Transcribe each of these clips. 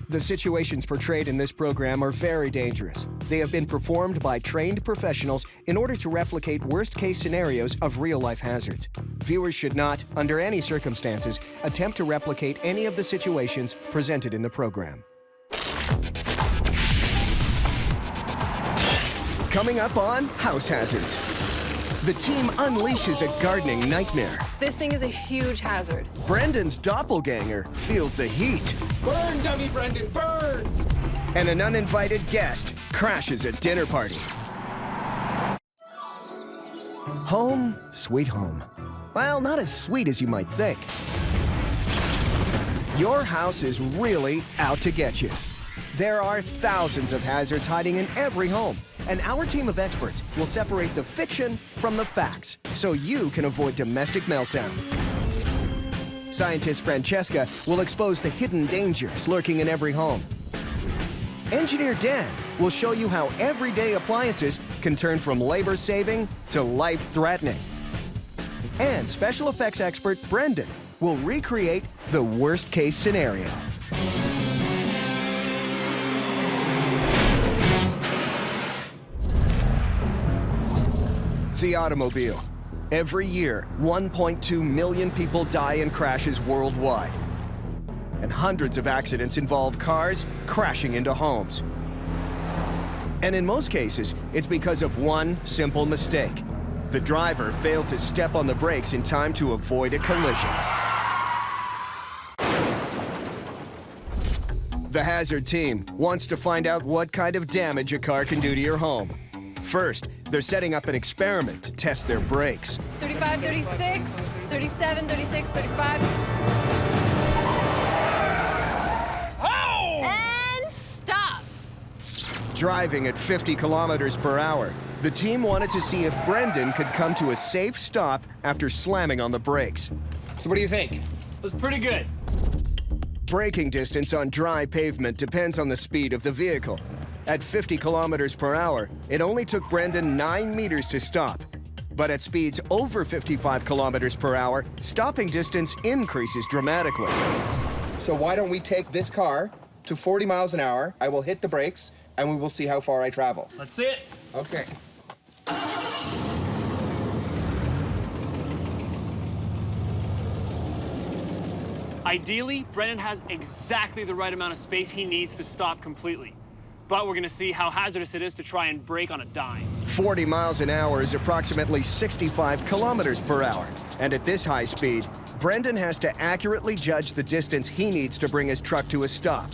The situations portrayed in this program are very dangerous. They have been performed by trained professionals in order to replicate worst-case scenarios of real-life hazards. Viewers should not, under any circumstances, attempt to replicate any of the situations presented in the program. Coming up on House Hazards. The team unleashes a gardening nightmare. This thing is a huge hazard. Brendan's doppelganger feels the heat. Burn, dummy Brendan, burn! And an uninvited guest crashes a dinner party. Home, sweet home. Well, not as sweet as you might think. Your house is really out to get you. There are thousands of hazards hiding in every home, and our team of experts will separate the fiction from the facts so you can avoid domestic meltdown. Scientist Francesca will expose the hidden dangers lurking in every home. Engineer Dan will show you how everyday appliances can turn from labor-saving to life-threatening. And special effects expert Brendan will recreate the worst-case scenario. The automobile. Every year, 1.2 million people die in crashes worldwide. And hundreds of accidents involve cars crashing into homes. And in most cases, it's because of one simple mistake. The driver failed to step on the brakes in time to avoid a collision. The hazard team wants to find out what kind of damage a car can do to your home. First, they're setting up an experiment to test their brakes. 35, 36, 37, 36, 35. Oh! And stop. Driving at 50 kilometers per hour, the team wanted to see if Brendan could come to a safe stop after slamming on the brakes. So what do you think? It was pretty good. Braking distance on dry pavement depends on the speed of the vehicle. At 50 kilometers per hour, it only took Brendan 9 meters to stop. But at speeds over 55 kilometers per hour, stopping distance increases dramatically. So why don't we take this car to 40 miles an hour, I will hit the brakes, and we will see how far I travel. Let's see it. Okay. Ideally, Brendan has exactly the right amount of space he needs to stop completely. But we're gonna see how hazardous it is to try and brake on a dime. 40 miles an hour is approximately 65 kilometers per hour. And at this high speed, Brendan has to accurately judge the distance he needs to bring his truck to a stop.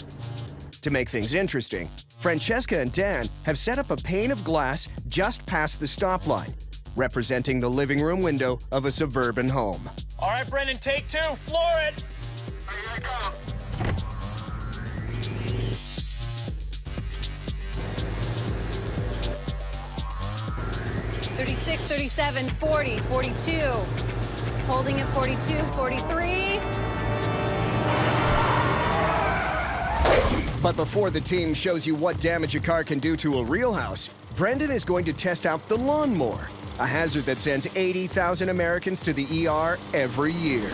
To make things interesting, Francesca and Dan have set up a pane of glass just past the stop line, representing the living room window of a suburban home. All right, Brendan, take two, floor it. Here I come. 36, 37, 40, 42. Holding at 42, 43. But before the team shows you what damage a car can do to a real house, Brendan is going to test out the Lawnmower, a hazard that sends 80,000 Americans to the ER every year.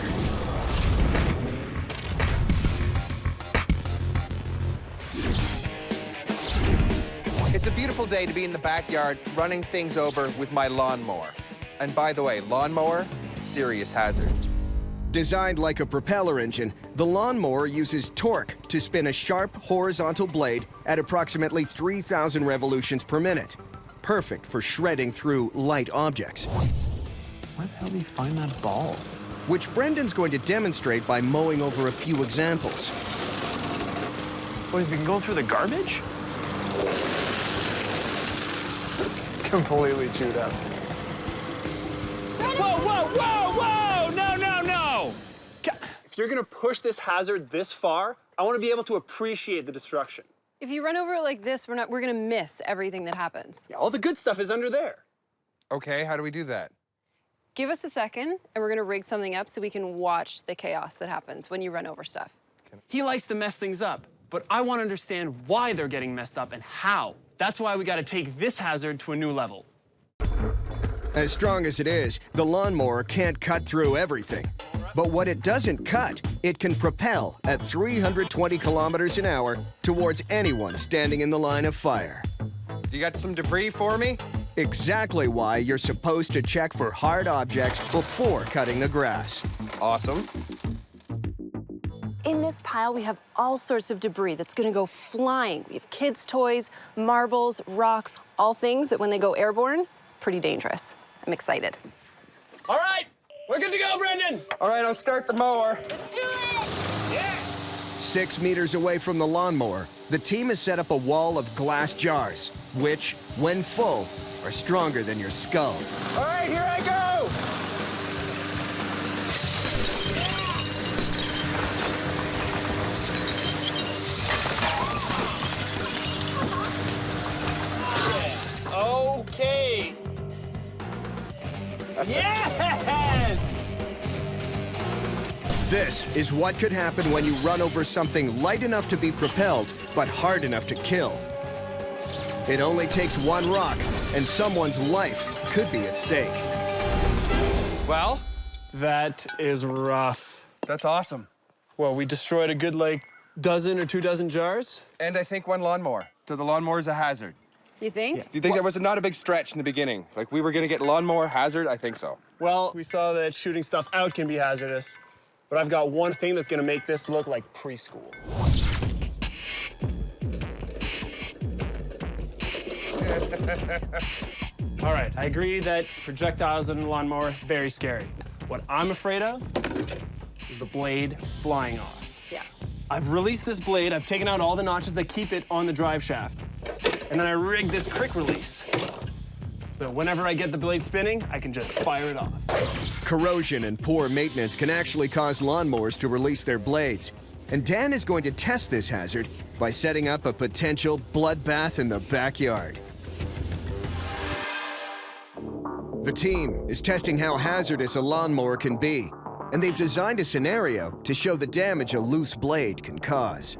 It's a beautiful day to be in the backyard running things over with my lawnmower. And by the way, lawnmower, serious hazard. Designed like a propeller engine, the Lawnmower uses torque to spin a sharp horizontal blade at approximately 3,000 revolutions per minute. Perfect for shredding through light objects. Where the hell did he find that ball? Which Brendan's going to demonstrate by mowing over a few examples. What, he's been going through the garbage? Completely chewed up. Whoa, whoa, whoa, whoa! No, no, no! If you're gonna push this hazard this far, I want to be able to appreciate the destruction. If you run over it like this, we're gonna miss everything that happens. Yeah, all the good stuff is under there. Okay, how do we do that? Give us a second, and we're gonna rig something up so we can watch the chaos that happens when you run over stuff. He likes to mess things up, but I want to understand why they're getting messed up and how. That's why we got to take this hazard to a new level. As strong as it is, the Lawnmower can't cut through everything. But what it doesn't cut, it can propel at 320 kilometers an hour towards anyone standing in the line of fire. You got some debris for me? Exactly why you're supposed to check for hard objects before cutting the grass. Awesome. In this pile, we have all sorts of debris that's gonna go flying. We have kids' toys, marbles, rocks, all things that when they go airborne, pretty dangerous. I'm excited. All right, we're good to go, Brendan. All right, I'll start the mower. Let's do it! Yeah. 6 meters away from the lawnmower, the team has set up a wall of glass jars, which, when full, are stronger than your skull. All right, here I go! Okay. Yes! This is what could happen when you run over something light enough to be propelled, but hard enough to kill. It only takes one rock, and someone's life could be at stake. Well, That is rough. that's awesome. Well, we destroyed a good, like, dozen or 2 dozen jars. And I think one lawnmower. So the lawnmower is a hazard. You think? Do you think that was not a big stretch in the beginning? Like we were gonna get lawnmower hazard? I think so. Well, we saw that shooting stuff out can be hazardous, but I've got one thing that's gonna make this look like preschool. All right, I agree that projectiles in a lawnmower, very scary. What I'm afraid of is the blade flying off. Yeah. I've released this blade, I've taken out all the notches that keep it on the drive shaft, and then I rigged this quick release. So whenever I get the blade spinning, I can just fire it off. Corrosion and poor maintenance can actually cause lawnmowers to release their blades. And Dan is going to test this hazard by setting up a potential bloodbath in the backyard. The team is testing how hazardous a lawnmower can be, and they've designed a scenario to show the damage a loose blade can cause.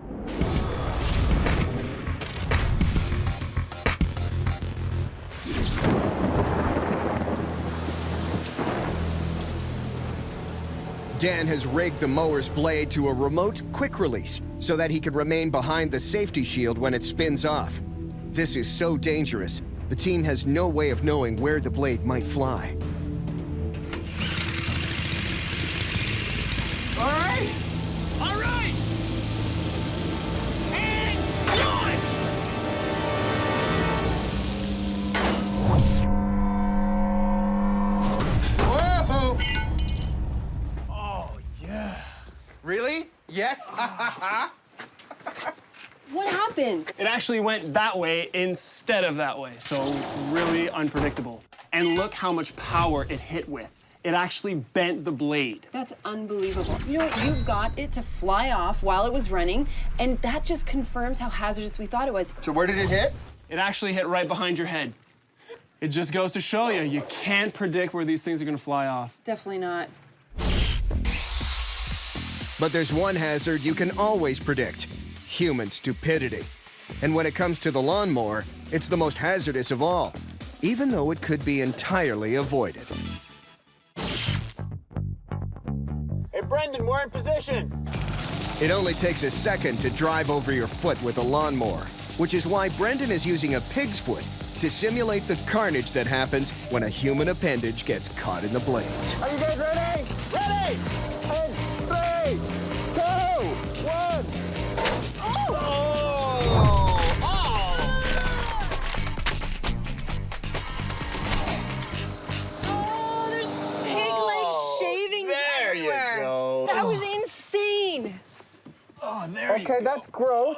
Dan has rigged the mower's blade to a remote quick release so that he can remain behind the safety shield when it spins off. This is so dangerous, the team has no way of knowing where the blade might fly. All right! All right! And on! Whoa! Oh, yeah. Really? Yes? What happened? It actually went that way instead of that way, so really unpredictable. And look how much power it hit with. It actually bent the blade. That's unbelievable. You know what? You got it to fly off while it was running, and that just confirms how hazardous we thought it was. So where did it hit? It actually hit right behind your head. It just goes to show you, you can't predict where these things are gonna fly off. Definitely not. But there's one hazard you can always predict: human stupidity. And when it comes to the lawnmower, it's the most hazardous of all, even though it could be entirely avoided. Hey, Brendan, we're in position. It only takes a second to drive over your foot with a lawnmower, which is why Brendan is using a pig's foot to simulate the carnage that happens when a human appendage gets caught in the blades. Are you guys ready? Ready! And 3, 2, 1. Oh, there's pig legs shavings there you everywhere. go. That was insane. Oh, there you Okay, go. that's gross.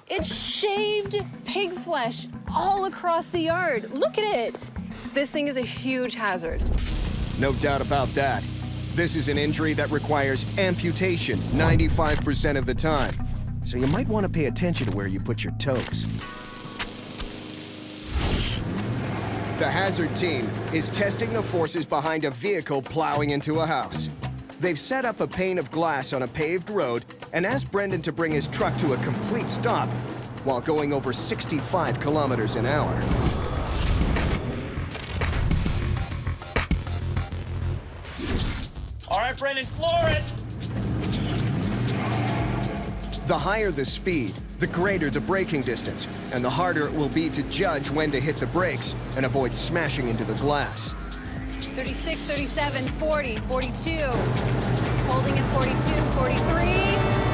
It shaved pig flesh all across the yard. Look at it. This thing is a huge hazard. No doubt about that. This is an injury that requires amputation 95% of the time. So you might want to pay attention to where you put your toes. The hazard team is testing the forces behind a vehicle plowing into a house. They've set up a pane of glass on a paved road and asked Brendan to bring his truck to a complete stop while going over 65 kilometers an hour. All right, Brendan, floor it! The higher the speed, the greater the braking distance, and the harder it will be to judge when to hit the brakes and avoid smashing into the glass. 36, 37, 40, 42. Holding at 42, 43.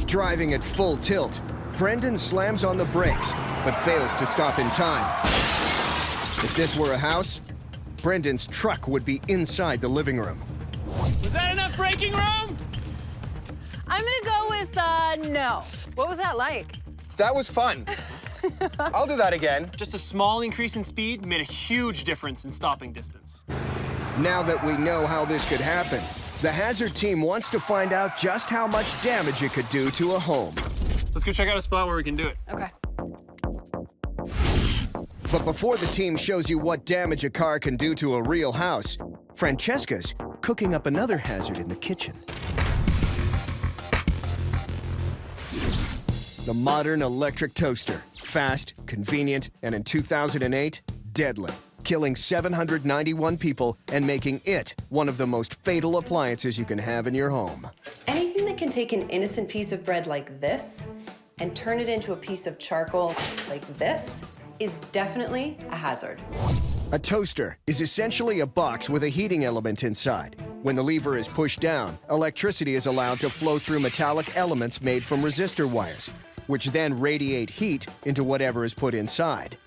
Driving at full tilt, Brendan slams on the brakes, but fails to stop in time. If this were a house, Brendan's truck would be inside the living room. Was that enough braking room? I'm gonna go with no. What was that like? That was fun. I'll do that again. Just a small increase in speed made a huge difference in stopping distance. Now that we know how this could happen, the hazard team wants to find out just how much damage it could do to a home. Let's go check out a spot where we can do it. Okay. But before the team shows you what damage a car can do to a real house, Francesca's cooking up another hazard in the kitchen. The modern electric toaster. Fast, convenient, and in 2008, deadly. Killing 791 people and making it one of the most fatal appliances you can have in your home. Anything that can take an innocent piece of bread like this and turn it into a piece of charcoal like this is definitely a hazard. A toaster is essentially a box with a heating element inside. When the lever is pushed down, electricity is allowed to flow through metallic elements made from resistor wires, which then radiate heat into whatever is put inside.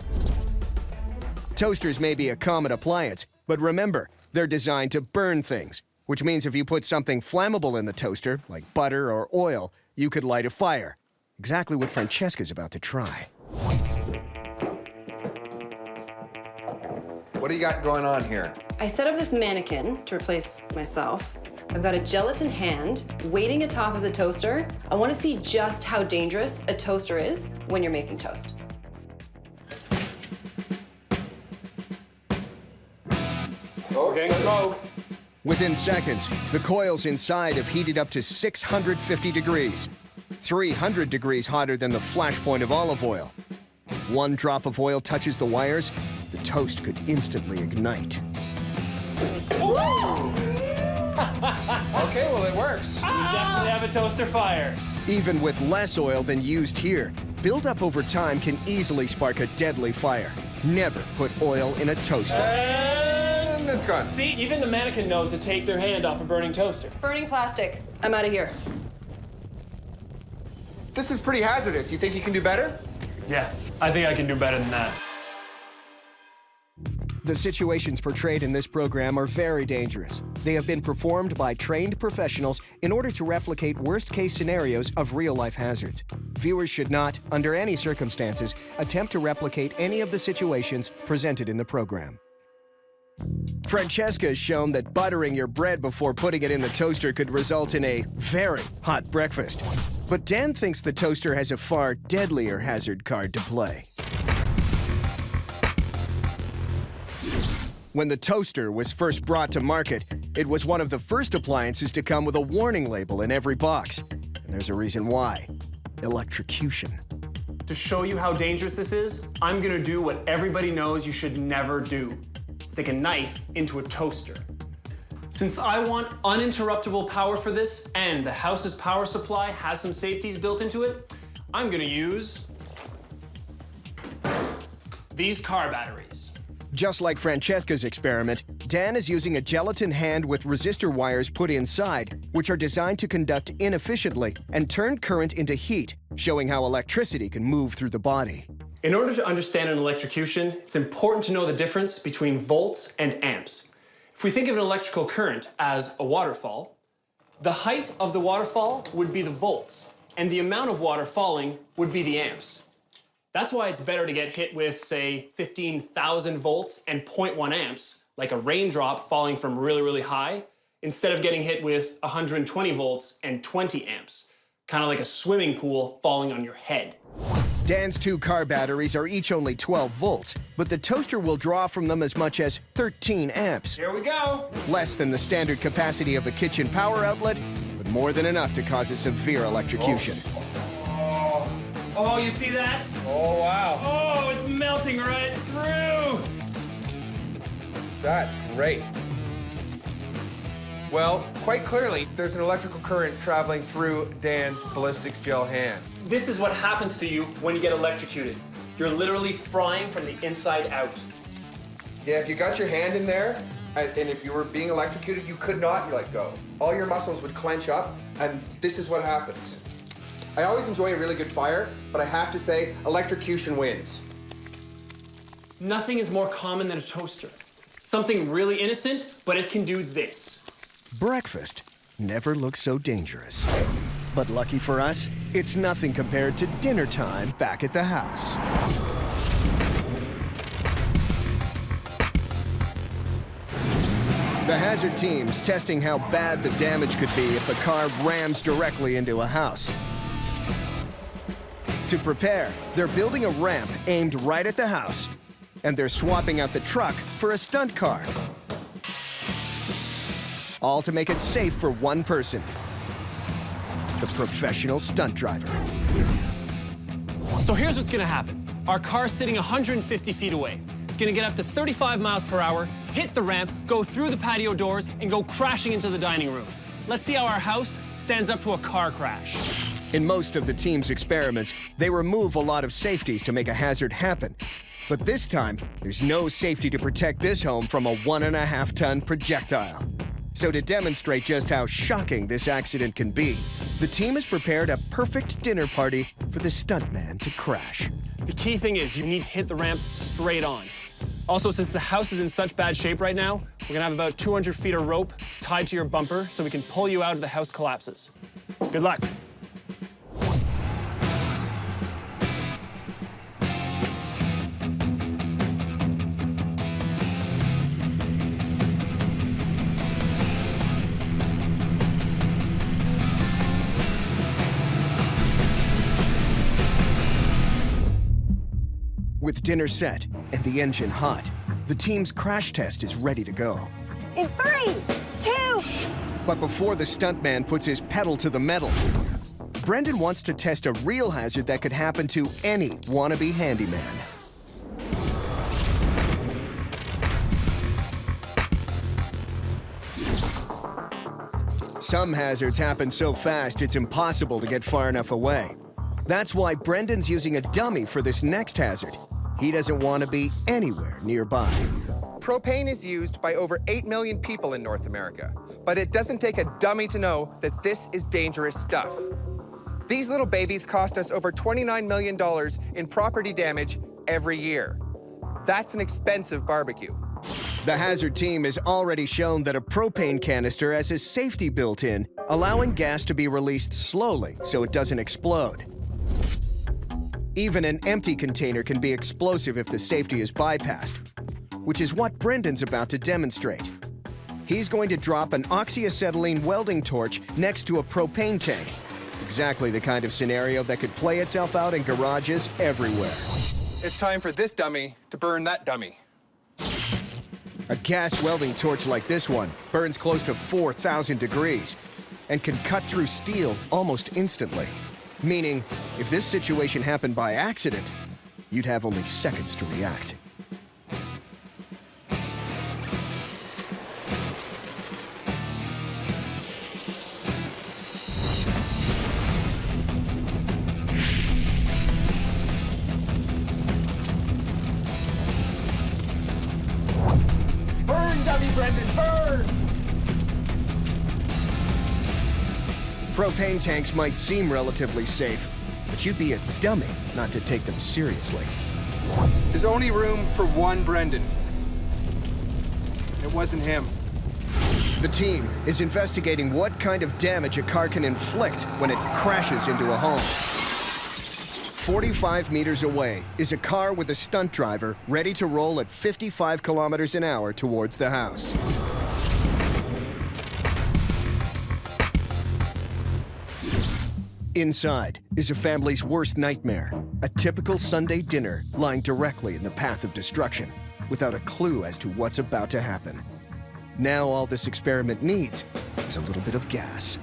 Toasters may be a common appliance, but remember, they're designed to burn things, which means if you put something flammable in the toaster, like butter or oil, you could light a fire. Exactly what Francesca's about to try. What do you got going on here? I set up this mannequin to replace myself. I've got a gelatin hand waiting atop of the toaster. I want to see just how dangerous a toaster is when you're making toast. Oh, Getting smoke. Within seconds, the coils inside have heated up to 650 degrees, 300 degrees hotter than the flash point of olive oil. If one drop of oil touches the wires, the toast could instantly ignite. Okay, well, it works. We definitely have a toaster fire. Even with less oil than used here, buildup over time can easily spark a deadly fire. Never put oil in a toaster. And it's gone. See, even the mannequin knows to take their hand off a burning toaster. Burning plastic. I'm out of here. This is pretty hazardous. You think you can do better? Yeah, I think I can do better than that. The situations portrayed in this program are very dangerous. They have been performed by trained professionals in order to replicate worst-case scenarios of real-life hazards. Viewers should not, under any circumstances, attempt to replicate any of the situations presented in the program. Francesca has shown that buttering your bread before putting it in the toaster could result in a very hot breakfast. But Dan thinks the toaster has a far deadlier hazard card to play. When the toaster was first brought to market, it was one of the first appliances to come with a warning label in every box. And there's a reason why. Electrocution. To show you how dangerous this is, I'm gonna do what everybody knows you should never do. Stick a knife into a toaster. Since I want uninterruptible power for this, and the house's power supply has some safeties built into it, I'm gonna use these car batteries. Just like Francesca's experiment, Dan is using a gelatin hand with resistor wires put inside, which are designed to conduct inefficiently and turn current into heat, showing how electricity can move through the body. In order to understand an electrocution, it's important to know the difference between volts and amps. If we think of an electrical current as a waterfall, the height of the waterfall would be the volts, and the amount of water falling would be the amps. That's why it's better to get hit with, say, 15,000 volts and 0.1 amps, like a raindrop falling from really, really high, instead of getting hit with 120 volts and 20 amps, kind of like a swimming pool falling on your head. Dan's two car batteries are each only 12 volts, but the toaster will draw from them as much as 13 amps. Here we go. Less than the standard capacity of a kitchen power outlet, but more than enough to cause a severe electrocution. Oh, you see that? Oh, wow. Oh, it's melting right through. That's great. Well, quite clearly, there's an electrical current traveling through Dan's ballistics gel hand. This is what happens to you when you get electrocuted. You're literally frying from the inside out. Yeah, if you got your hand in there, and if you were being electrocuted, you could not let go. All your muscles would clench up, and this is what happens. I always enjoy a really good fire, but I have to say, electrocution wins. Nothing is more common than a toaster. Something really innocent, but it can do this. Breakfast never looks so dangerous. But lucky for us, it's nothing compared to dinner time back at the house. The hazard team's testing how bad the damage could be if a car rams directly into a house. To prepare, they're building a ramp aimed right at the house, and they're swapping out the truck for a stunt car. All to make it safe for one person, the professional stunt driver. So here's what's gonna happen. Our car's sitting 150 feet away. It's gonna get up to 35 miles per hour, hit the ramp, go through the patio doors, and go crashing into the dining room. Let's see how our house stands up to a car crash. In most of the team's experiments, they remove a lot of safeties to make a hazard happen. But this time, there's no safety to protect this home from a 1.5-ton projectile. So to demonstrate just how shocking this accident can be, the team has prepared a perfect dinner party for the stuntman to crash. The key thing is you need to hit the ramp straight on. Also, since the house is in such bad shape right now, we're gonna have about 200 feet of rope tied to your bumper so we can pull you out if the house collapses. Good luck. With dinner set and the engine hot, the team's crash test is ready to go. In 3, 2. But before the stuntman puts his pedal to the metal, Brendan wants to test a real hazard that could happen to any wannabe handyman. Some hazards happen so fast it's impossible to get far enough away. That's why Brendan's using a dummy for this next hazard. He doesn't want to be anywhere nearby. Propane is used by over 8 million people in North America, but it doesn't take a dummy to know that this is dangerous stuff. These little babies cost us over $29 million in property damage every year. That's an expensive barbecue. The hazard team has already shown that a propane canister has a safety built in, allowing gas to be released slowly so it doesn't explode. Even an empty container can be explosive if the safety is bypassed, which is what Brendan's about to demonstrate. He's going to drop an oxyacetylene welding torch next to a propane tank. Exactly the kind of scenario that could play itself out in garages everywhere. It's time for this dummy to burn that dummy. A gas welding torch like this one burns close to 4,000 degrees and can cut through steel almost instantly. Meaning, if this situation happened by accident, you'd have only seconds to react. Burn, dummy Brendan, burn! Propane tanks might seem relatively safe, but you'd be a dummy not to take them seriously. There's only room for one Brendan. It wasn't him. The team is investigating what kind of damage a car can inflict when it crashes into a home. 45 meters away is a car with a stunt driver ready to roll at 55 kilometers an hour towards the house. Inside is a family's worst nightmare, a typical Sunday dinner lying directly in the path of destruction, without a clue as to what's about to happen. Now all this experiment needs is a little bit of gas.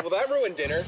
Well, that ruined dinner.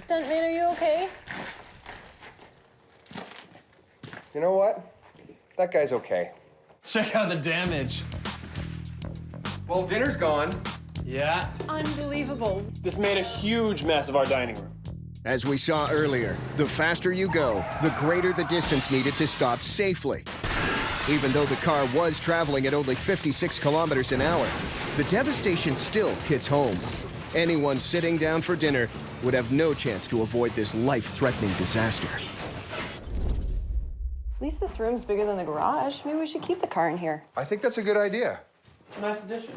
Stuntman, are you okay? You know what? That guy's okay. Let's check out the damage. Well, dinner's gone. Yeah. Unbelievable. This made a huge mess of our dining room. As we saw earlier, the faster you go, the greater the distance needed to stop safely. Even though the car was traveling at only 56 kilometers an hour, the devastation still hits home. Anyone sitting down for dinner would have no chance to avoid this life-threatening disaster. At least this room's bigger than the garage. Maybe we should keep the car in here. I think that's a good idea. It's a nice addition.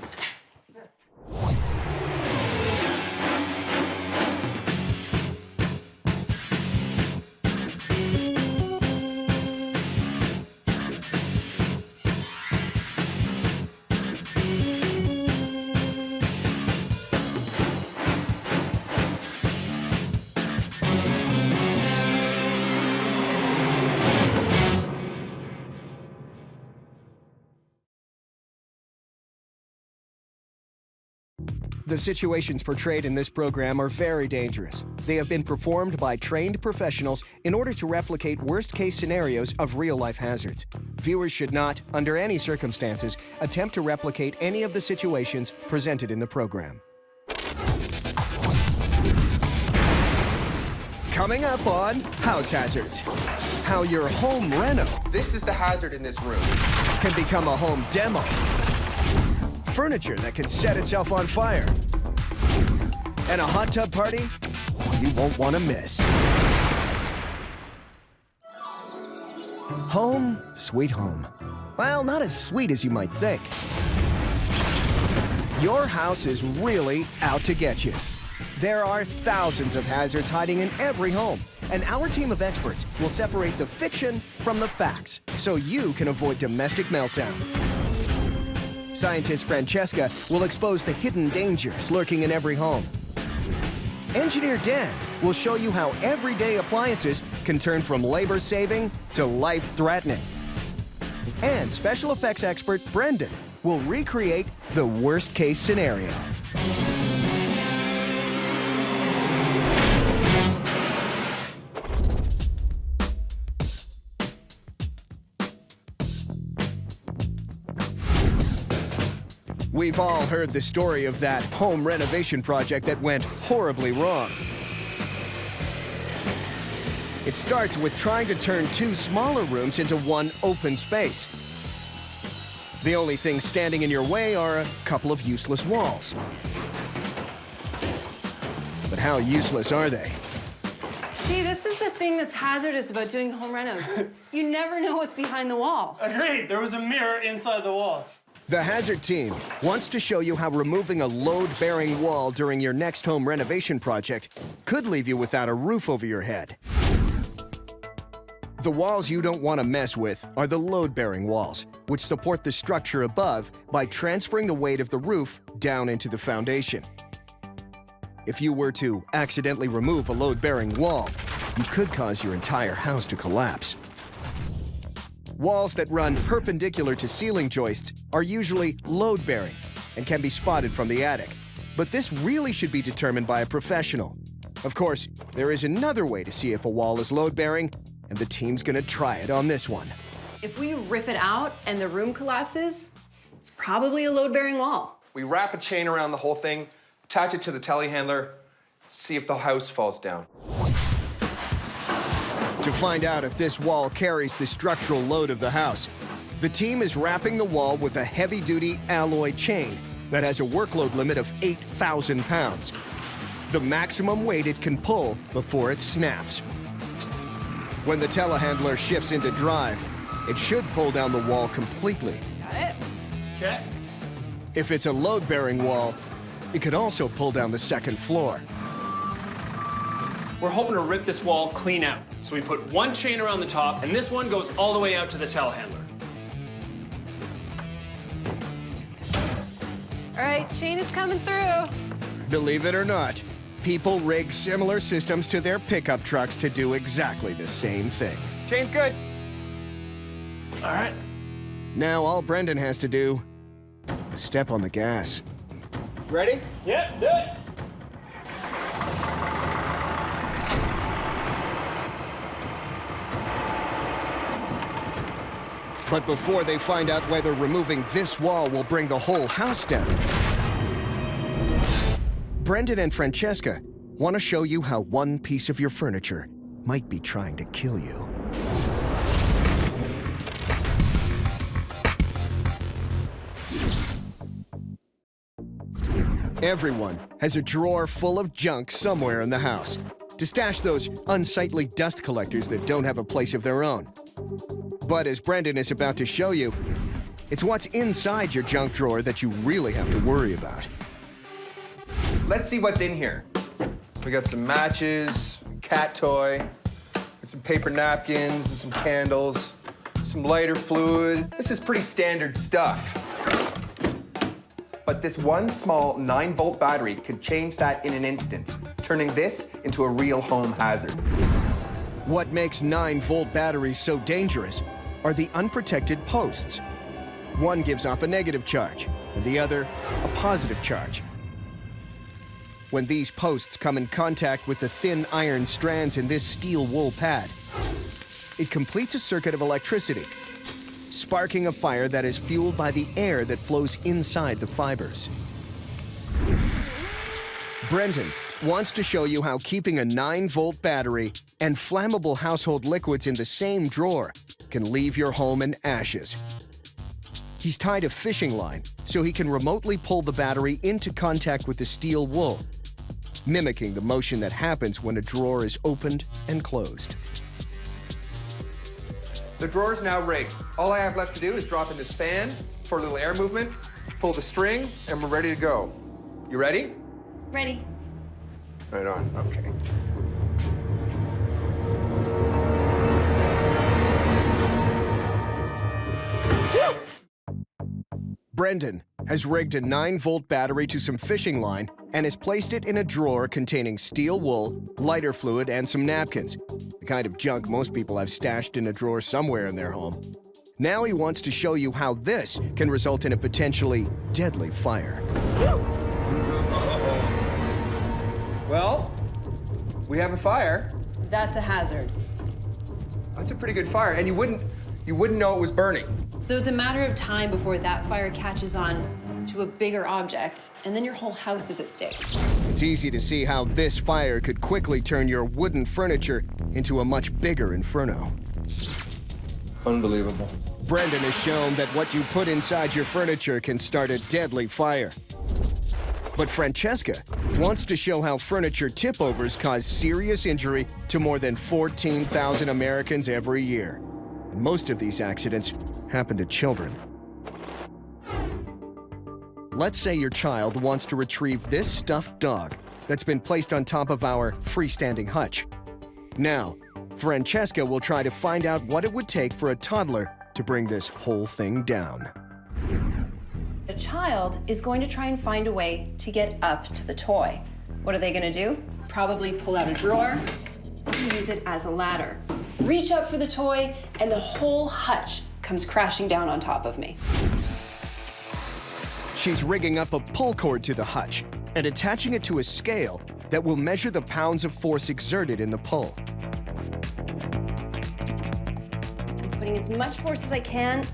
The situations portrayed in this program are very dangerous. They have been performed by trained professionals in order to replicate worst-case scenarios of real-life hazards. Viewers should not, under any circumstances, attempt to replicate any of the situations presented in the program. Coming up on House Hazards, how your home reno This is the hazard in this room. can become a home demo, furniture that can set itself on fire, and a hot tub party you won't want to miss. Home, sweet home. Well, not as sweet as you might think. Your house is really out to get you. There are thousands of hazards hiding in every home, and our team of experts will separate the fiction from the facts so you can avoid domestic meltdown. Scientist Francesca will expose the hidden dangers lurking in every home. Engineer Dan will show you how everyday appliances can turn from labor-saving to life-threatening. And special effects expert Brendan will recreate the worst-case scenario. We've all heard the story of that home renovation project that went horribly wrong. It starts with trying to turn two smaller rooms into one open space. The only things standing in your way are a couple of useless walls. But how useless are they? See, this is the thing that's hazardous about doing home renos. You never know what's behind the wall. Agreed. There was a mirror inside the wall. The Hazard team wants to show you how removing a load-bearing wall during your next home renovation project could leave you without a roof over your head. The walls you don't want to mess with are the load-bearing walls, which support the structure above by transferring the weight of the roof down into the foundation. If you were to accidentally remove a load-bearing wall, you could cause your entire house to collapse. Walls that run perpendicular to ceiling joists are usually load-bearing and can be spotted from the attic. But this really should be determined by a professional. Of course, there is another way to see if a wall is load-bearing, and the team's gonna try it on this one. If we rip it out and the room collapses, it's probably a load-bearing wall. We wrap a chain around the whole thing, attach it to the telehandler, see if the house falls down. To find out if this wall carries the structural load of the house, the team is wrapping the wall with a heavy-duty alloy chain that has a workload limit of 8,000 pounds. The maximum weight it can pull before it snaps. When the telehandler shifts into drive, it should pull down the wall completely. Got it? Okay. If it's a load-bearing wall, it could also pull down the second floor. We're hoping to rip this wall clean out. So we put one chain around the top, and this one goes all the way out to the telehandler. All right, chain is coming through. Believe it or not, people rig similar systems to their pickup trucks to do exactly the same thing. Chain's good. All right. Now all Brendan has to do is step on the gas. Ready? Yep, do it. But before they find out whether removing this wall will bring the whole house down, Brendan and Francesca want to show you how one piece of your furniture might be trying to kill you. Everyone has a drawer full of junk somewhere in the house to stash those unsightly dust collectors that don't have a place of their own. But as Brendan is about to show you, it's what's inside your junk drawer that you really have to worry about. Let's see what's in here. We got some matches, a cat toy, some paper napkins and some candles, some lighter fluid. This is pretty standard stuff. But this one small 9-volt battery could change that in an instant, turning this into a real home hazard. What makes 9-volt batteries so dangerous are the unprotected posts. One gives off a negative charge, and the other a positive charge. When these posts come in contact with the thin iron strands in this steel wool pad, it completes a circuit of electricity, sparking a fire that is fueled by the air that flows inside the fibers. Brendan wants to show you how keeping a 9-volt battery and flammable household liquids in the same drawer can leave your home in ashes. He's tied a fishing line so he can remotely pull the battery into contact with the steel wool, mimicking the motion that happens when a drawer is opened and closed. The drawer's now rigged. All I have left to do is drop in this fan for a little air movement, pull the string, and we're ready to go. You ready? Ready. Right on, okay. Brendan has rigged a 9-volt battery to some fishing line and has placed it in a drawer containing steel wool, lighter fluid, and some napkins, the kind of junk most people have stashed in a drawer somewhere in their home. Now he wants to show you how this can result in a potentially deadly fire. Well, we have a fire. That's a hazard. That's a pretty good fire, and you wouldn't know it was burning. So it's a matter of time before that fire catches on to a bigger object, and then your whole house is at stake. It's easy to see how this fire could quickly turn your wooden furniture into a much bigger inferno. Unbelievable. Brendan has shown that what you put inside your furniture can start a deadly fire. But Francesca wants to show how furniture tipovers cause serious injury to more than 14,000 Americans every year. And most of these accidents happen to children. Let's say your child wants to retrieve this stuffed dog that's been placed on top of our freestanding hutch. Now, Francesca will try to find out what it would take for a toddler to bring this whole thing down. A child is going to try and find a way to get up to the toy. What are they going to do? Probably pull out a drawer and use it as a ladder. Reach up for the toy, and the whole hutch comes crashing down on top of me. She's rigging up a pull cord to the hutch and attaching it to a scale that will measure the pounds of force exerted in the pull. I'm putting as much force as I can,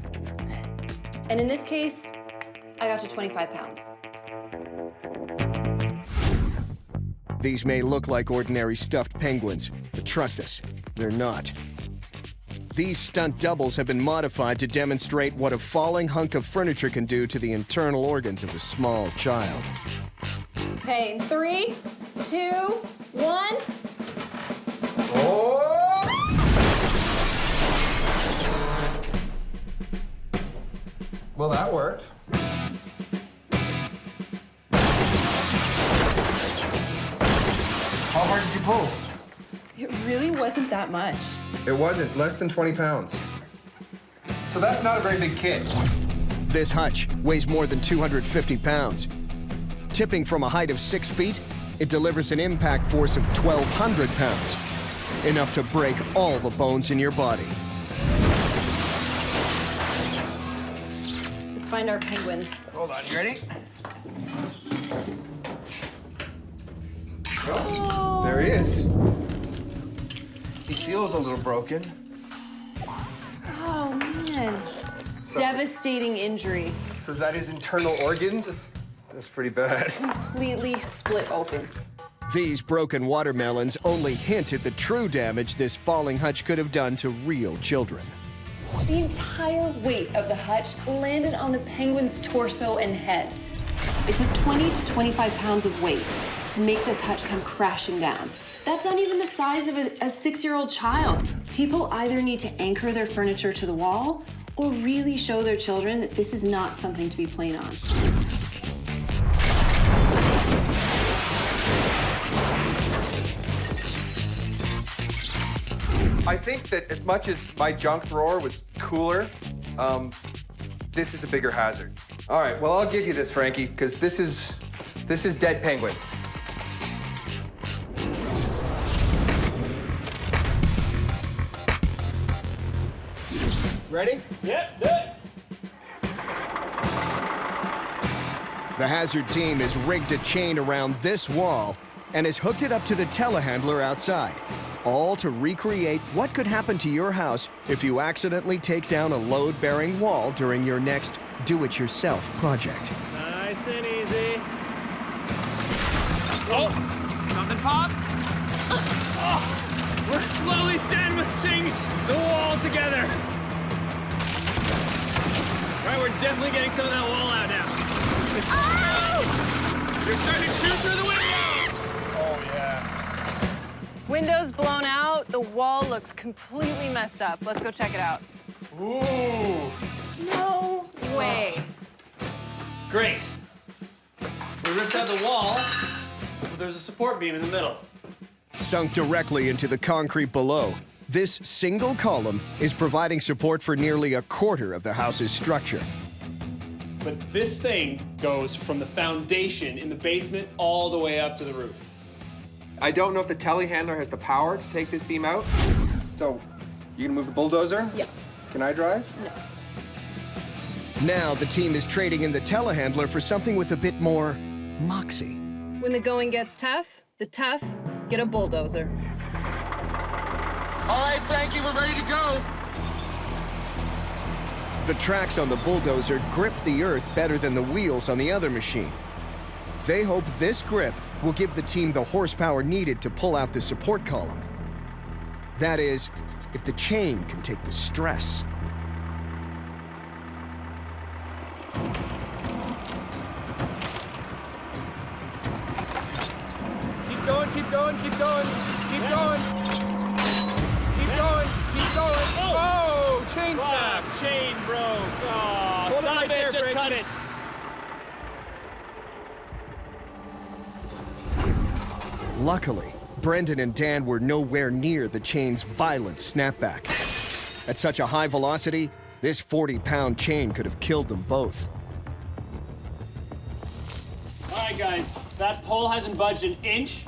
and in this case, I got to 25 pounds. These may look like ordinary stuffed penguins, but trust us, they're not. These stunt doubles have been modified to demonstrate what a falling hunk of furniture can do to the internal organs of a small child. Okay, 3, 2, 1. Oh! Well, that worked. did you pull? It really wasn't that much. It wasn't, less than 20 pounds. So that's not a very big kit. This hutch weighs more than 250 pounds. Tipping from a height of 6 feet, it delivers an impact force of 1,200 pounds, enough to break all the bones in your body. Let's find our penguins. Hold on, you ready? Oh, there he is. He feels a little broken. Oh, man. Devastating injury. So is that his internal organs? That's pretty bad. Completely split open. These broken watermelons only hint at the true damage this falling hutch could have done to real children. The entire weight of the hutch landed on the penguin's torso and head. It took 20 to 25 pounds of weight to make this hutch come crashing down. That's not even the size of a 6-year-old child. People either need to anchor their furniture to the wall or really show their children that this is not something to be played on. I think that as much as my junk drawer was cooler, this is a bigger hazard. All right, well, I'll give you this, Frankie, because this is dead penguins. Ready? Yep, do it. The hazard team has rigged a chain around this wall and has hooked it up to the telehandler outside, all to recreate what could happen to your house if you accidentally take down a load-bearing wall during your next do-it-yourself project. Nice and easy. Oh, something popped. Oh, we're slowly sandwiching the wall together. All right, we're definitely getting some of that wall out now. Oh! You're starting to shoot through the window. Oh, yeah. Windows blown out. The wall looks completely messed up. Let's go check it out. Ooh. No way. Great. We ripped out the wall, but there's a support beam in the middle. Sunk directly into the concrete below, this single column is providing support for nearly a quarter of the house's structure. But this thing goes from the foundation in the basement all the way up to the roof. I don't know if the telehandler has the power to take this beam out. So, you gonna move the bulldozer? Yeah. Can I drive? No. Now the team is trading in the telehandler for something with a bit more moxie. When the going gets tough, the tough get a bulldozer. All right, Frankie, we're ready to go. The tracks on the bulldozer grip the earth better than the wheels on the other machine. They hope this grip will give the team the horsepower needed to pull out the support column. That is, if the chain can take the stress. Keep going, keep going, keep going, keep going. Keep going, keep going. Oh, chain snap. Chain broke. Oh, Hold it stop right it, there, just Frankie. cut it. Luckily, Brendan and Dan were nowhere near the chain's violent snapback. At such a high velocity, this 40-pound chain could have killed them both. All right, guys, that pole hasn't budged an inch,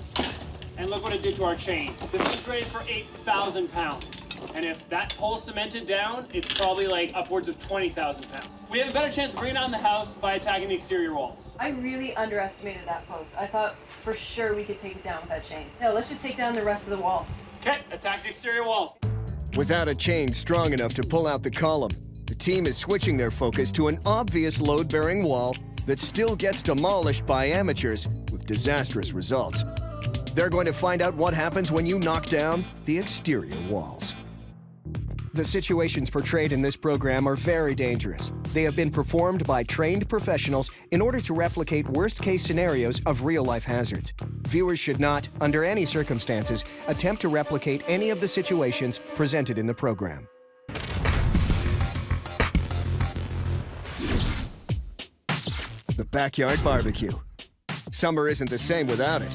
and look what it did to our chain. This is rated for 8,000 pounds. And if that pole's cemented down, it's probably like upwards of 20,000 pounds. We have a better chance of bringing down the house by attacking the exterior walls. I really underestimated that post. I thought for sure we could take it down with that chain. No, let's just take down the rest of the wall. Okay, attack the exterior walls. Without a chain strong enough to pull out the column, the team is switching their focus to an obvious load-bearing wall that still gets demolished by amateurs with disastrous results. They're going to find out what happens when you knock down the exterior walls. The situations portrayed in this program are very dangerous. They have been performed by trained professionals in order to replicate worst-case scenarios of real-life hazards. Viewers should not, under any circumstances, attempt to replicate any of the situations presented in the program. The backyard barbecue. Summer isn't the same without it.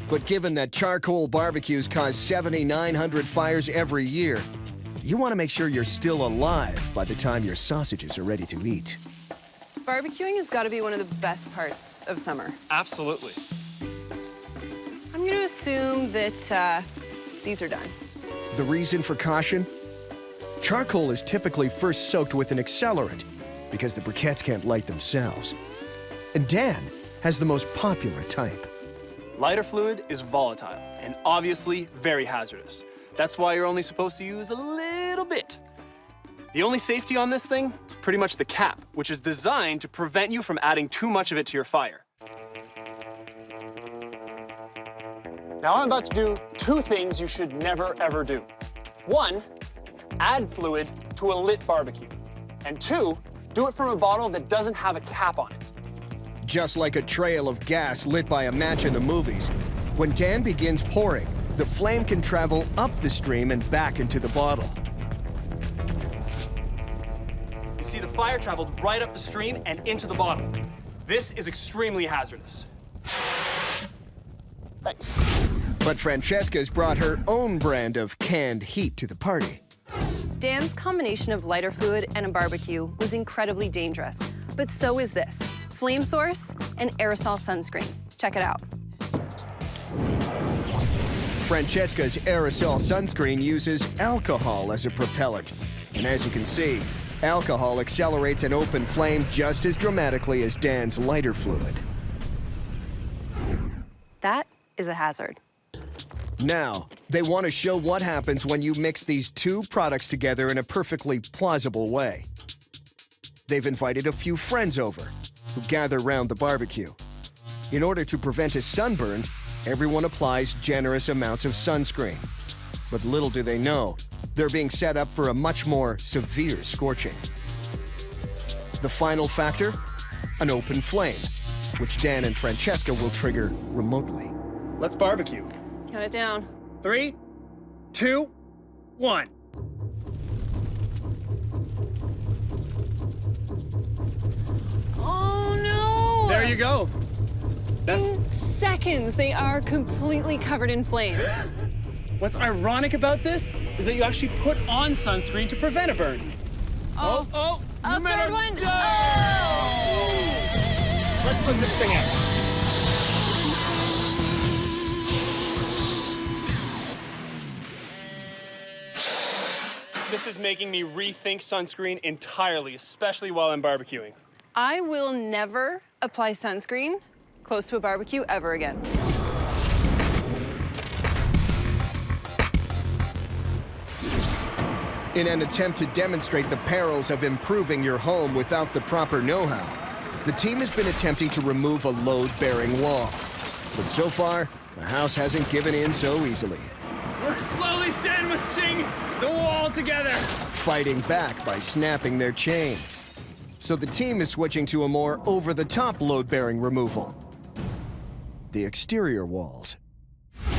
But given that charcoal barbecues cause 7,900 fires every year, you want to make sure you're still alive by the time your sausages are ready to eat. Barbecuing has got to be one of the best parts of summer. Absolutely. I'm going to assume that these are done. The reason for caution? Charcoal is typically first soaked with an accelerant because the briquettes can't light themselves. And Dan has the most popular type. Lighter fluid is volatile and obviously very hazardous. That's why you're only supposed to use a little bit. The only safety on this thing is pretty much the cap, which is designed to prevent you from adding too much of it to your fire. Now I'm about to do two things you should never, ever do. One, add fluid to a lit barbecue. And two, do it from a bottle that doesn't have a cap on it. Just like a trail of gas lit by a match in the movies, when Dan begins pouring, the flame can travel up the stream and back into the bottle. You see, the fire traveled right up the stream and into the bottle. This is extremely hazardous. Thanks. But Francesca's brought her own brand of canned heat to the party. Dan's combination of lighter fluid and a barbecue was incredibly dangerous, but so is this. Flame source and aerosol sunscreen. Check it out. Francesca's aerosol sunscreen uses alcohol as a propellant. And as you can see, alcohol accelerates an open flame just as dramatically as Dan's lighter fluid. That is a hazard. Now, they want to show what happens when you mix these two products together in a perfectly plausible way. They've invited a few friends over, who gather round the barbecue. In order to prevent a sunburn, everyone applies generous amounts of sunscreen. But little do they know, they're being set up for a much more severe scorching. The final factor? An open flame, which Dan and Francesca will trigger remotely. Let's barbecue. Count it down. 3, 2, 1. Oh, no! There you go. In seconds, they are completely covered in flames. What's ironic about this is that you actually put on sunscreen to prevent a burn. Oh, you a made third a- one. Go! Oh! Let's put this thing out. This is making me rethink sunscreen entirely, especially while I'm barbecuing. I will never apply sunscreen close to a barbecue ever again. In an attempt to demonstrate the perils of improving your home without the proper know-how, the team has been attempting to remove a load-bearing wall. But so far, the house hasn't given in so easily. We're slowly sandwiching the wall together. Fighting back by snapping their chain. So the team is switching to a more over-the-top load-bearing removal. The exterior walls.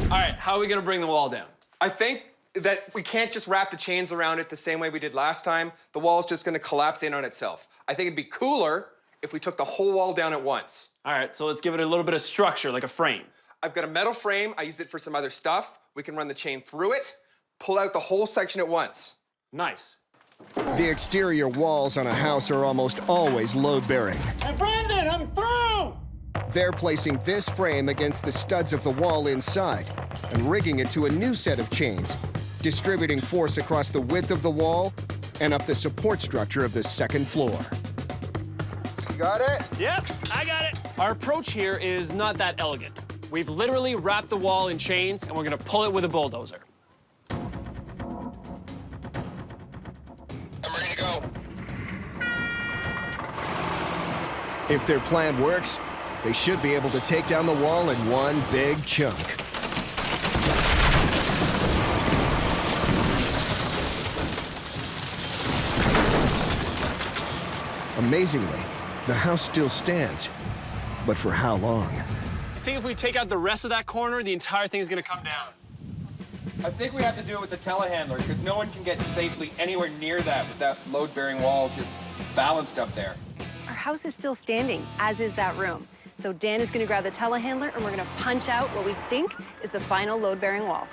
All right, how are we gonna bring the wall down? I think that we can't just wrap the chains around it the same way we did last time. The wall's just gonna collapse in on itself. I think it'd be cooler if we took the whole wall down at once. All right, so let's give it a little bit of structure, like a frame. I've got a metal frame. I use it for some other stuff. We can run the chain through it, pull out the whole section at once. Nice. The exterior walls on a house are almost always load-bearing. Hey, Brandon, I'm through! They're placing this frame against the studs of the wall inside and rigging it to a new set of chains, distributing force across the width of the wall and up the support structure of the second floor. You got it? Yep, I got it. Our approach here is not that elegant. We've literally wrapped the wall in chains, and we're gonna pull it with a bulldozer. I'm ready to go. If their plan works, they should be able to take down the wall in one big chunk. Amazingly, the house still stands. But for how long? I think if we take out the rest of that corner, the entire thing's gonna come down. I think we have to do it with the telehandler because no one can get safely anywhere near that with that load-bearing wall just balanced up there. Our house is still standing, as is that room. So Dan is gonna grab the telehandler and we're gonna punch out what we think is the final load-bearing wall.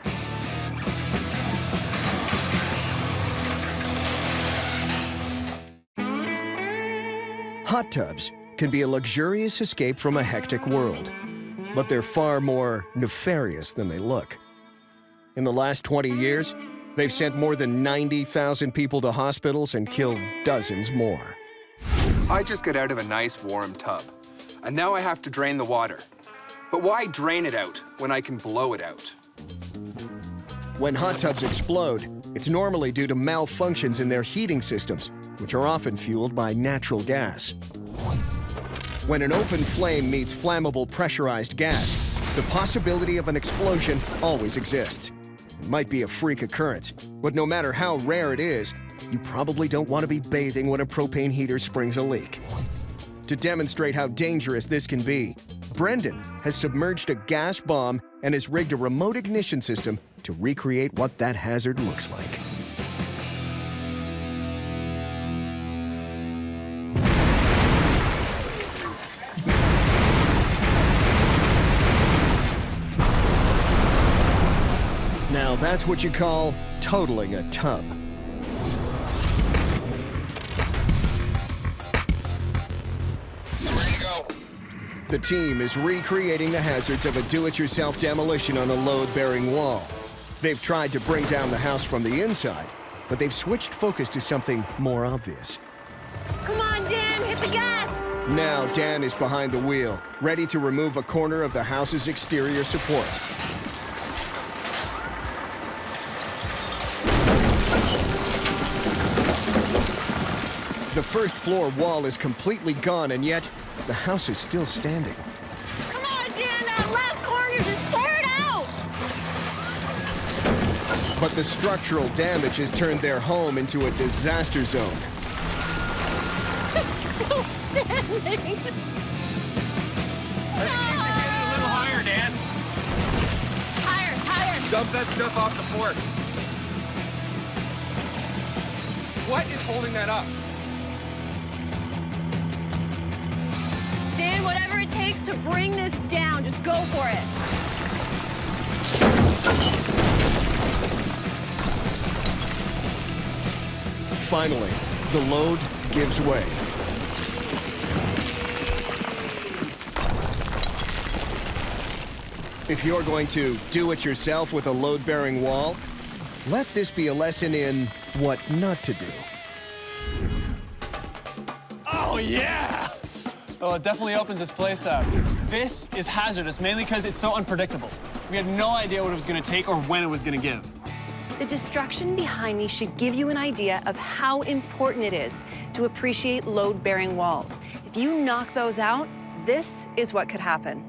Hot tubs can be a luxurious escape from a hectic world, but they're far more nefarious than they look. In the last 20 years, they've sent more than 90,000 people to hospitals and killed dozens more. I just got out of a nice warm tub, and now I have to drain the water. But why drain it out when I can blow it out? When hot tubs explode, it's normally due to malfunctions in their heating systems, which are often fueled by natural gas. When an open flame meets flammable pressurized gas, the possibility of an explosion always exists. It might be a freak occurrence, but no matter how rare it is, you probably don't want to be bathing when a propane heater springs a leak. To demonstrate how dangerous this can be, Brendan has submerged a gas bomb and has rigged a remote ignition system to recreate what that hazard looks like. Now that's what you call totaling a tub. Ready to go. The team is recreating the hazards of a do-it-yourself demolition on a load-bearing wall. They've tried to bring down the house from the inside, but they've switched focus to something more obvious. Come on, Dan, hit the gas! Now Dan is behind the wheel, ready to remove a corner of the house's exterior support. The first floor wall is completely gone, and yet the house is still standing. Come on, Dan, that last corner, just tear it out! But the structural damage has turned their home into a disaster zone. Still standing! A little higher, Dan. Higher, higher! Dump that stuff off the forks. What is holding that up? Dan, whatever it takes to bring this down, just go for it. Finally, the load gives way. If you're going to do it yourself with a load-bearing wall, let this be a lesson in what not to do. Oh, yeah! Oh, it definitely opens this place up. This is hazardous, mainly because it's so unpredictable. We had no idea what it was going to take or when it was going to give. The destruction behind me should give you an idea of how important it is to appreciate load-bearing walls. If you knock those out, this is what could happen.